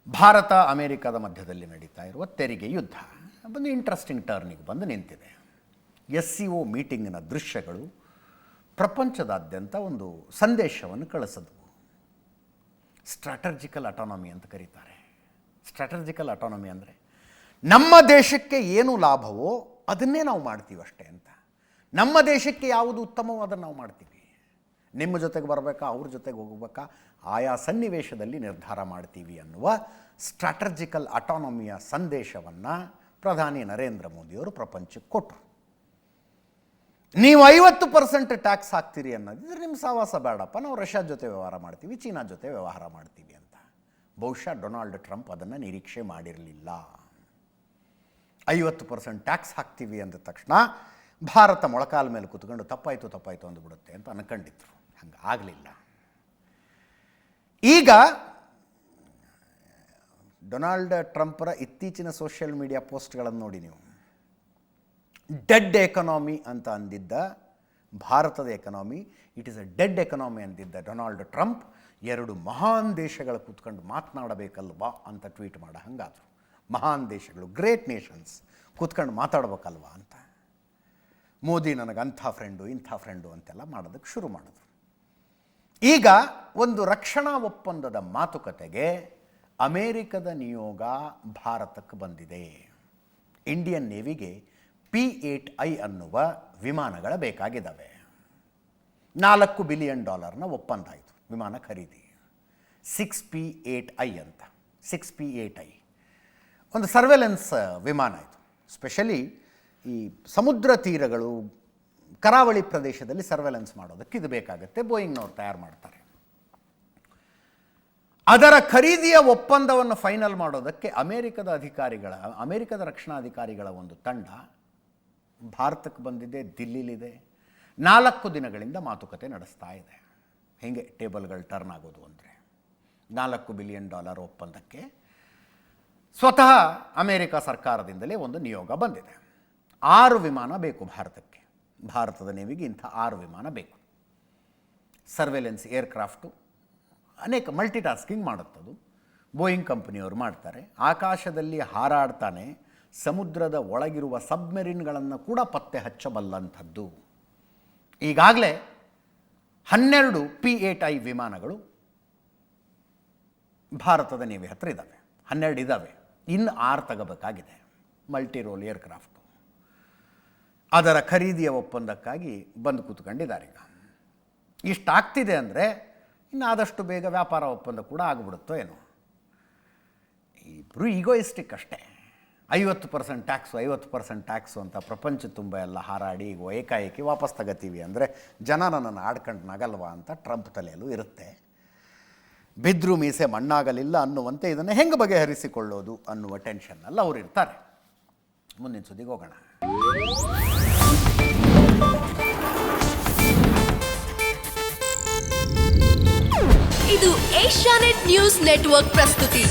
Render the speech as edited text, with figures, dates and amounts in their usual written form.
ಭಾರತ ಅಮೇರಿಕಾದ ಮಧ್ಯದಲ್ಲಿ ನಡೀತಾ ಇರುವ ತೆರಿಗೆ ಯುದ್ಧ ಒಂದು ಇಂಟ್ರೆಸ್ಟಿಂಗ್ ಟರ್ನಿಗೆ ಬಂದು ನಿಂತಿದೆ. SCO ಮೀಟಿಂಗಿನ ದೃಶ್ಯಗಳು ಪ್ರಪಂಚದಾದ್ಯಂತ ಒಂದು ಸಂದೇಶವನ್ನು ಕಳಿಸಿದ್ವು. ಸ್ಟ್ರಾಟಜಿಕಲ್ ಅಟಾನಮಿ ಅಂತ ಕರೀತಾರೆ. ಸ್ಟ್ರಾಟಜಿಕಲ್ ಅಟಾನಮಿ ಅಂದರೆ ನಮ್ಮ ದೇಶಕ್ಕೆ ಏನು ಲಾಭವೋ ಅದನ್ನೇ ನಾವು ಮಾಡ್ತೀವಿ ಅಷ್ಟೇ ಅಂತ. ನಮ್ಮ ದೇಶಕ್ಕೆ ಯಾವುದು ಉತ್ತಮವೋ ಅದನ್ನು ನಾವು ಮಾಡ್ತೀವಿ. ನಿಮ್ಮ ಜೊತೆಗೆ ಬರಬೇಕಾ, ಅವ್ರ ಜೊತೆಗೆ ಹೋಗಬೇಕಾ, ಆಯಾ ಸನ್ನಿವೇಶದಲ್ಲಿ ನಿರ್ಧಾರ ಮಾಡ್ತೀವಿ ಅನ್ನುವ ಸ್ಟ್ರಾಟಜಿಕಲ್ ಅಟಾನಮಿಯ ಸಂದೇಶವನ್ನು ಪ್ರಧಾನಿ ನರೇಂದ್ರ ಮೋದಿಯವರು ಪ್ರಪಂಚಕ್ಕೆ ಕೊಟ್ಟರು. ನೀವು 50% ಟ್ಯಾಕ್ಸ್ ಹಾಕ್ತೀರಿ ಅನ್ನೋದಿದ್ರೆ ನಿಮ್ಮ ಸಹವಾಸ ಬೇಡಪ್ಪ, ನಾವು ರಷ್ಯಾ ಜೊತೆ ವ್ಯವಹಾರ ಮಾಡ್ತೀವಿ, ಚೀನಾ ಜೊತೆ ವ್ಯವಹಾರ ಮಾಡ್ತೀವಿ ಅಂತ. ಬಹುಶಃ ಡೊನಾಲ್ಡ್ ಟ್ರಂಪ್ ಅದನ್ನು ನಿರೀಕ್ಷೆ ಮಾಡಿರಲಿಲ್ಲ. 50% ಟ್ಯಾಕ್ಸ್ ಹಾಕ್ತೀವಿ ಅಂದ ತಕ್ಷಣ ಭಾರತ ಮೊಳಕಾಲ ಮೇಲೆ ಕೂತ್ಕೊಂಡು ತಪ್ಪಾಯಿತು ಅಂದುಬಿಡುತ್ತೆ ಅಂತ ಅನ್ಕೊಂಡಿದ್ರು. ಹಂಗೆ ಆಗಲಿಲ್ಲ. ಈಗ ಡೊನಾಲ್ಡ್ ಟ್ರಂಪರ ಇತ್ತೀಚಿನ ಸೋಷಿಯಲ್ ಮೀಡಿಯಾ ಪೋಸ್ಟ್ಗಳನ್ನು ನೋಡಿ ನೀವು. ಡೆಡ್ ಎಕನಾಮಿ ಅಂತ ಅಂದಿದ್ದ ಭಾರತದ economy, it is a dead economy ಅಂದಿದ್ದ ಡೊನಾಲ್ಡ್ ಟ್ರಂಪ್ 2 ಮಹಾನ್ ದೇಶಗಳು ಕೂತ್ಕೊಂಡು ಮಾತನಾಡಬೇಕಲ್ವಾ ಅಂತ ಟ್ವೀಟ್ ಮಾಡ ಹಂಗಾದ್ರು. ಮಹಾನ್ ದೇಶಗಳು, ಗ್ರೇಟ್ ನೇಷನ್ಸ್ ಕೂತ್ಕೊಂಡು ಮಾತಾಡ್ಬೇಕಲ್ವಾ ಅಂತ. ಮೋದಿ ನನಗೆ ಅಂಥ ಫ್ರೆಂಡು ಇಂಥ ಫ್ರೆಂಡು ಅಂತೆಲ್ಲ ಮಾಡೋದಕ್ಕೆ ಶುರು ಮಾಡಿದ್ರು. ಈಗ ಒಂದು ರಕ್ಷಣಾ ಒಪ್ಪಂದದ ಮಾತುಕತೆಗೆ ಅಮೇರಿಕದ ನಿಯೋಗ ಭಾರತಕ್ಕೆ ಬಂದಿದೆ. ಇಂಡಿಯನ್ ನೇವಿಗೆ P-8I ಅನ್ನುವ ವಿಮಾನಗಳ ಬೇಕಾಗಿದ್ದಾವೆ. $4 ಬಿಲಿಯನ್ ಒಪ್ಪಂದ ಆಯಿತು ವಿಮಾನ ಖರೀದಿ. 6P-8I ಅಂತ. 6P-8I ಒಂದು ಸರ್ವೆಲೆನ್ಸ್ ವಿಮಾನ ಇದು. ಸ್ಪೆಷಲಿ ಈ ಸಮುದ್ರ ತೀರಗಳು, ಕರಾವಳಿ ಪ್ರದೇಶದಲ್ಲಿ ಸರ್ವೆಲೆನ್ಸ್ ಮಾಡೋದಕ್ಕೆ ಇದು ಬೇಕಾಗುತ್ತೆ. ಬೋಯಿಂಗ್ನವ್ರು ತಯಾರು ಮಾಡ್ತಾರೆ. ಅದರ ಖರೀದಿಯ ಒಪ್ಪಂದವನ್ನು ಫೈನಲ್ ಮಾಡೋದಕ್ಕೆ ಅಮೇರಿಕದ ರಕ್ಷಣಾ ಅಧಿಕಾರಿಗಳ ಒಂದು ತಂಡ ಭಾರತಕ್ಕೆ ಬಂದಿದೆ, ದಿಲ್ಲಿಲಿದೆ. 4 ದಿನಗಳಿಂದ ಮಾತುಕತೆ ನಡೆಸ್ತಾ ಇದೆ. ಹೇಗೆ ಟೇಬಲ್ಗಳು ಟರ್ನ್ ಆಗೋದು ಅಂದರೆ, $4 ಬಿಲಿಯನ್ ಒಪ್ಪಂದಕ್ಕೆ ಸ್ವತಃ ಅಮೇರಿಕ ಸರ್ಕಾರದಿಂದಲೇ ಒಂದು ನಿಯೋಗ ಬಂದಿದೆ. 6 ವಿಮಾನ ಬೇಕು ಭಾರತಕ್ಕೆ. ಭಾರತದ ನೇವಿಗೆ ಇಂಥ 6 ವಿಮಾನ ಬೇಕು. ಸರ್ವೆಲೆನ್ಸ್ ಏರ್ಕ್ರಾಫ್ಟು, ಅನೇಕ ಮಲ್ಟಿಟಾಸ್ಕಿಂಗ್ ಮಾಡುತ್ತದು. ಬೋಯಿಂಗ್ ಕಂಪನಿಯವರು ಮಾಡ್ತಾರೆ. ಆಕಾಶದಲ್ಲಿ ಹಾರಾಡ್ತಾನೆ ಸಮುದ್ರದ ಒಳಗಿರುವ ಸಬ್ಮೆರಿನ್ಗಳನ್ನು ಕೂಡ ಪತ್ತೆ ಹಚ್ಚಬಲ್ಲಂಥದ್ದು. ಈಗಾಗಲೇ 12 P-8I ವಿಮಾನಗಳು ಭಾರತದ ನೇವಿ ಹತ್ರ ಇದ್ದಾವೆ. 12 ಇದ್ದಾವೆ. ಇನ್ನು 6 ತಗೋಬೇಕಾಗಿದೆ. Multi roll aircraft. ಅದರ ಖರೀದಿಯ ಒಪ್ಪಂದಕ್ಕಾಗಿ ಬಂದು ಕೂತ್ಕೊಂಡಿದ್ದಾರೆ. ಈಗ ಇಷ್ಟಾಗ್ತಿದೆ ಅಂದರೆ ಇನ್ನು ಆದಷ್ಟು ಬೇಗ ವ್ಯಾಪಾರ ಒಪ್ಪಂದ ಕೂಡ ಆಗಿಬಿಡುತ್ತೋ ಏನೋ. ಇಬ್ಬರು ಈಗೋಯಿಸ್ಟಿಕ್ ಅಷ್ಟೇ. 50% ಟ್ಯಾಕ್ಸು 50% ಟ್ಯಾಕ್ಸು ಅಂತ ಪ್ರಪಂಚ ತುಂಬ ಎಲ್ಲ ಹಾರಾಡಿ ಈಗ ಏಕಾಏಕಿ ವಾಪಸ್ ತಗೋತೀವಿ ಅಂದರೆ ಜನ ನನ್ನನ್ನು ಆಡ್ಕೊಂಡು ನಗಲ್ವಾ ಅಂತ ಟ್ರಂಪ್ ತಲೆಯಲ್ಲೂ ಇರುತ್ತೆ. ಬಿದ್ರು ಮೀಸೆ ಮಣ್ಣಾಗಲಿಲ್ಲ ಅನ್ನುವಂತೆ ಇದನ್ನು ಹೆಂಗೆ ಬಗೆಹರಿಸಿಕೊಳ್ಳೋದು ಅನ್ನುವ ಟೆನ್ಷನ್ನಲ್ಲಿ ಅವರು ಇರ್ತಾರೆ. ಮುಂದಿನ ಸುದ್ದಿಗೆ ಹೋಗೋಣ. ಇದು ಏಷ್ಯಾನೆಟ್ ನ್ಯೂಸ್ ನೆಟ್ವರ್ಕ್ ಪ್ರಸ್ತುತಿ.